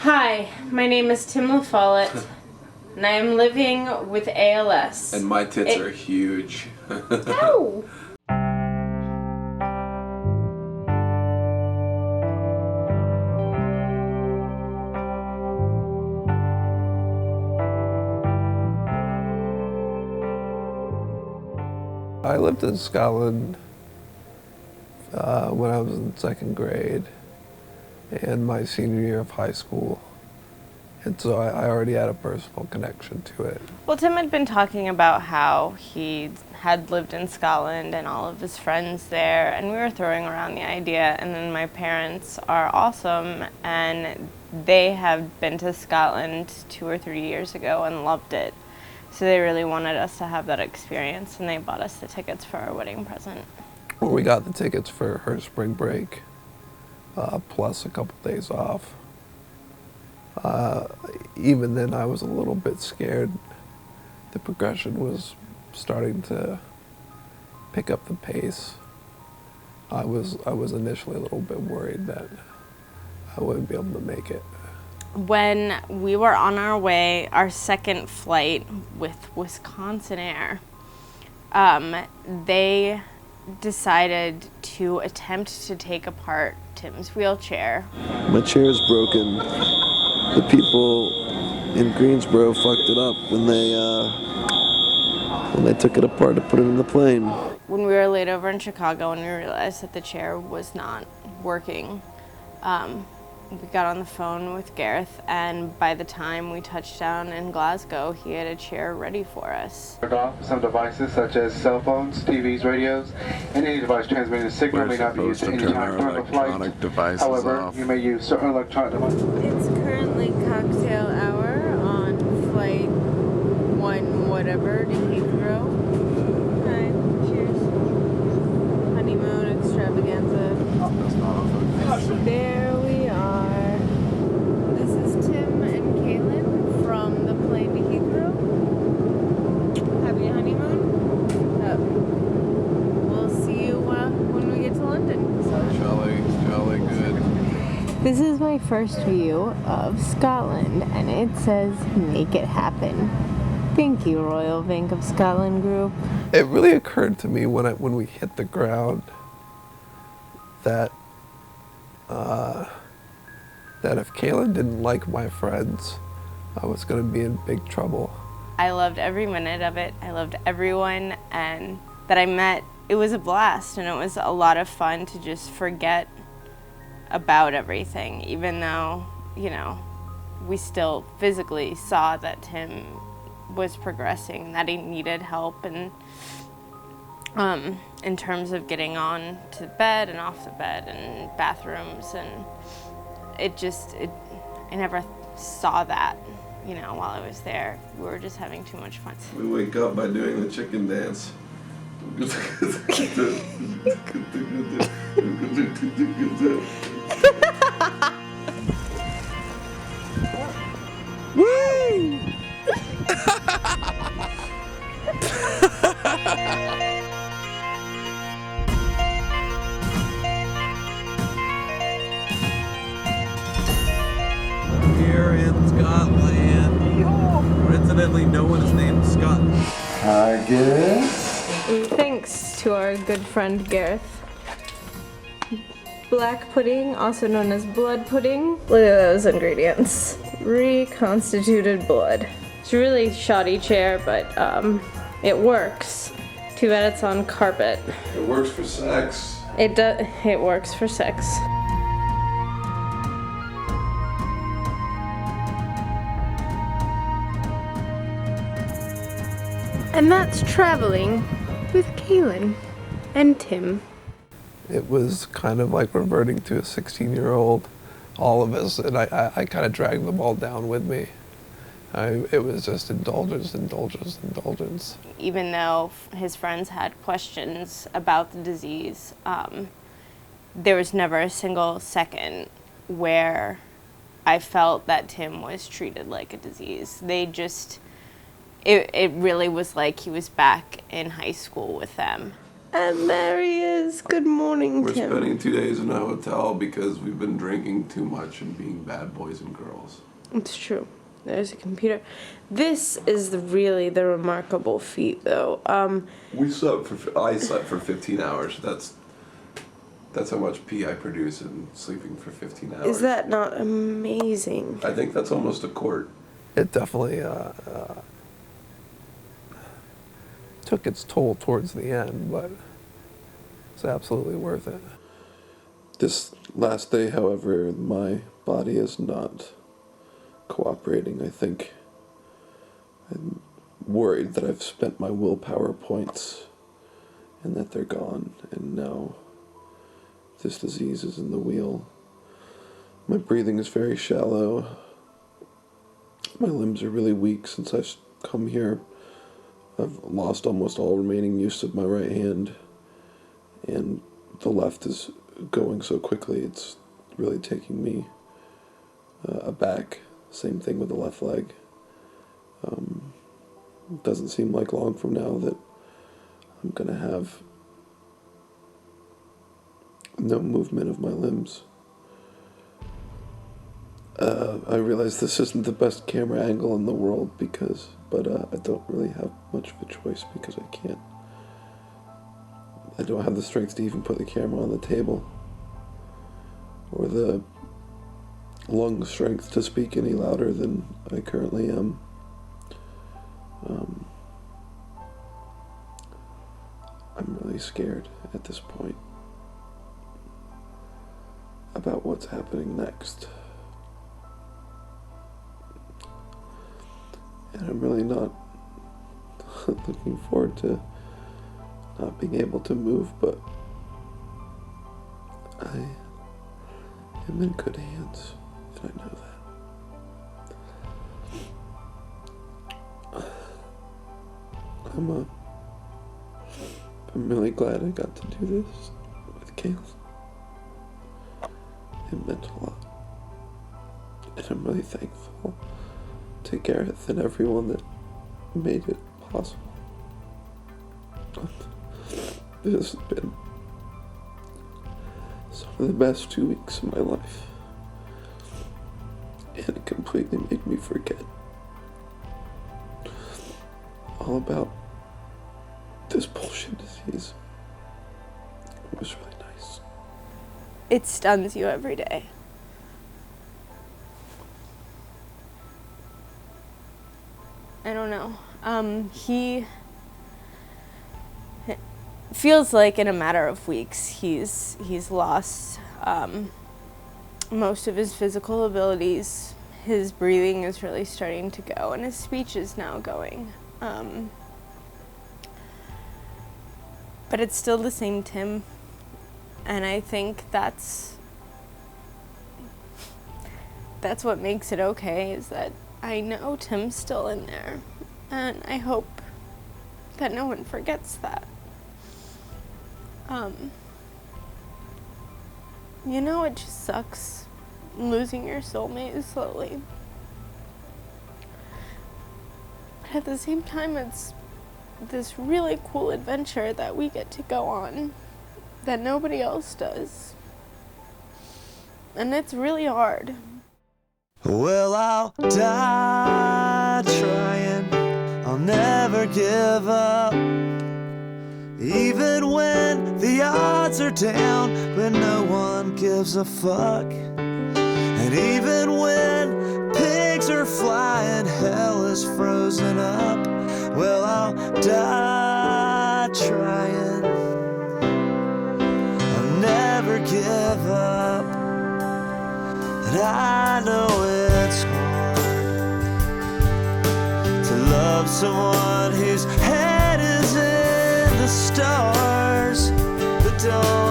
Hi, my name is Tim LaFollette, and I am living with ALS. And my tits are huge. Ow! I lived in Scotland when I was in second grade and my senior year of high school. And so I already had a personal connection to it. Well, Tim had been talking about how he had lived in Scotland and all of his friends there, and we were throwing around the idea, and then my parents are awesome, and they have been to Scotland 2 or 3 years ago and loved it. So they really wanted us to have that experience, and they bought us the tickets for our wedding present. Well, we got the tickets for her spring break, plus a couple days off. Even then, I was a little bit scared. The progression was starting to pick up the pace. I was initially a little bit worried that I wouldn't be able to make it. When we were on our way, our second flight with Wisconsin Air, they decided to attempt to take apart Tim's wheelchair. My chair is broken. The people in Greensboro fucked it up when they took it apart to put it in the plane. When we were laid over in Chicago and we realized that the chair was not working, we got on the phone with Gareth, and by the time we touched down in Glasgow, he had a chair ready for us. Some devices such as cell phones, TVs, radios, and any device transmitting a signal may not be used at any time during the flight. However, you may use certain electronic devices. It's currently cocktail hour on flight 1 whatever to Heathrow. Hi, cheers. Honeymoon extravaganza. There we are. This is Tim and Kaylan from the plane to Heathrow. Happy honeymoon. We'll see you when we get to London. Jolly good. This is my first view of Scotland, and it says, "Make it happen." Thank you, Royal Bank of Scotland Group. It really occurred to me when we hit the ground that if Kaylan didn't like my friends, I was going to be in big trouble. I loved every minute of it. I loved everyone and that I met. It was a blast, and it was a lot of fun to just forget about everything, even though, you know, we still physically saw that Tim was progressing, that he needed help, and in terms of getting on to bed and off the bed and bathrooms, and I never saw that, you know, while I was there. We were just having too much fun. We wake up by doing the chicken dance. Woo! Here in Scotland. Coincidentally, no one is named Scott. I guess. Thanks to our good friend Gareth. Black pudding, also known as blood pudding. Look at those ingredients. Reconstituted blood. It's a really shoddy chair, but it works. Too bad it's on carpet. It works for sex. It works for sex. And that's traveling with Kaylan and Tim. It was kind of like reverting to a 16-year-old, all of us, and I kind of dragged them all down with me. It was just indulgence. Even though his friends had questions about the disease, there was never a single second where I felt that Tim was treated like a disease. It really was like he was back in high school with them. And there he is. Good morning, We're Tim. spending 2 days in a hotel because we've been drinking too much and being bad boys and girls. It's true. There's a computer. This is really the remarkable feat, though. I slept for 15 hours. That's how much pee I produce in sleeping for 15 hours. Is that not amazing? I think that's almost a quart. It definitely took its toll towards the end, but it's absolutely worth it. This last day, however, my body is not cooperating. I think I'm worried that I've spent my willpower points and that they're gone, and now this disease is in the wheel. My breathing is very shallow. My limbs are really weak since I've come here. I've lost almost all remaining use of my right hand, and the left is going so quickly it's really taking me aback. Same thing with the left leg. It doesn't seem like long from now that I'm going to have no movement of my limbs. I realize this isn't the best camera angle in the world but I don't really have much of a choice because I don't have the strength to even put the camera on the table or the lung strength to speak any louder than I currently am. I'm really scared at this point about what's happening next. And I'm really not looking forward to not being able to move, but I am in good hands, and I know that. I'm really glad I got to do this with Kaylan. It meant a lot. And I'm really thankful to Gareth and everyone that made it possible. This has been some of the best 2 weeks of my life. And it completely made me forget all about this bullshit disease. It was really nice. It stuns you every day. I don't know. He feels like in a matter of weeks he's lost most of his physical abilities. His breathing is really starting to go, and his speech is now going. But it's still the same Tim, and I think that's what makes it okay, is that I know Tim's still in there, and I hope that no one forgets that. You know, it just sucks losing your soulmate slowly. But at the same time, it's this really cool adventure that we get to go on that nobody else does. And it's really hard. Well, I'll die trying, I'll never give up. Even when the odds are down, when no one gives a fuck. And even when pigs are flying, hell is frozen up. Well, I'll die trying, I'll never give up. And I know it's hard to love someone whose head is in the stars, but don't